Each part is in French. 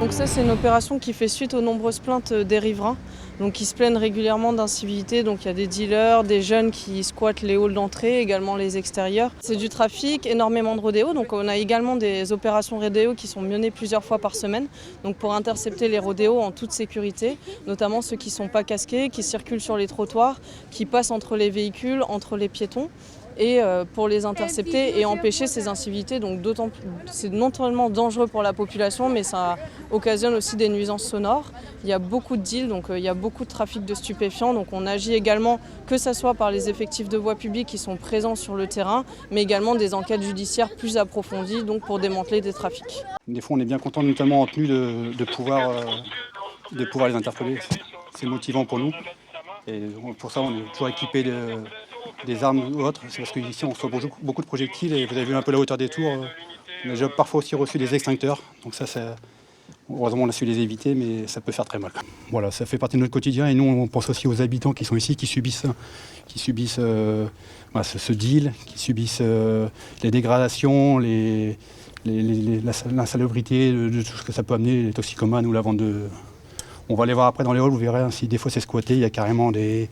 Donc ça, c'est une opération qui fait suite aux nombreuses plaintes des riverains, donc qui se plaignent régulièrement d'incivilité. Donc il y a des dealers, des jeunes qui squattent les halls d'entrée, également les extérieurs. C'est du trafic, énormément de rodéos. Donc on a également des opérations rodéos qui sont menées plusieurs fois par semaine, donc pour intercepter les rodéos en toute sécurité, notamment ceux qui ne sont pas casqués, qui circulent sur les trottoirs, qui passent entre les véhicules, entre les piétons. Et pour les intercepter et empêcher ces incivilités. Donc c'est non seulement dangereux pour la population, mais ça occasionne aussi des nuisances sonores. Il y a beaucoup de deals, donc il y a beaucoup de trafic de stupéfiants. Donc on agit également, que ce soit par les effectifs de voie publique qui sont présents sur le terrain, mais également des enquêtes judiciaires plus approfondies, donc pour démanteler des trafics. Des fois on est bien content, notamment en tenue, de pouvoir les interpeller. C'est motivant pour nous. Et pour ça on est toujours équipé des armes ou autres. C'est parce qu'ici on reçoit beaucoup de projectiles et vous avez vu un peu la hauteur des tours. On a déjà parfois aussi reçu des extincteurs. Donc ça, heureusement on a su les éviter, mais ça peut faire très mal. Voilà, ça fait partie de notre quotidien et nous on pense aussi aux habitants qui sont ici, qui subissent ce deal, qui subissent les dégradations, l'insalubrité de tout ce que ça peut amener, les toxicomanes ou la vente de... On va aller voir après dans les halls, vous verrez, hein, si des fois c'est squatté, il y a carrément des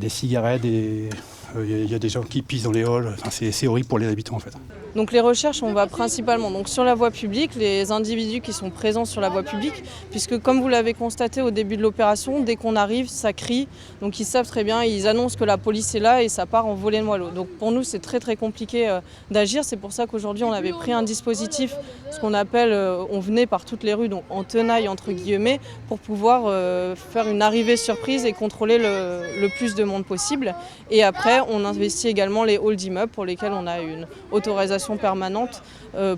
cigarettes, il y a des gens qui pissent dans les halls. Enfin, c'est horrible pour les habitants en fait. Donc les recherches, on va principalement sur la voie publique, les individus qui sont présents sur la voie publique, puisque comme vous l'avez constaté au début de l'opération, dès qu'on arrive, ça crie. Donc ils savent très bien, ils annoncent que la police est là et ça part en volée de moelleux. Donc pour nous, c'est très compliqué d'agir. C'est pour ça qu'aujourd'hui, on avait pris un dispositif, ce qu'on appelle, on venait par toutes les rues, donc en tenaille entre guillemets, pour pouvoir faire une arrivée surprise et contrôler le plus de monde possible. Et après, on investit également les halls d'immeubles pour lesquels on a une autorisation permanente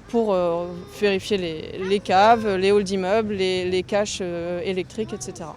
pour vérifier les caves, les halls d'immeubles, les caches électriques, etc.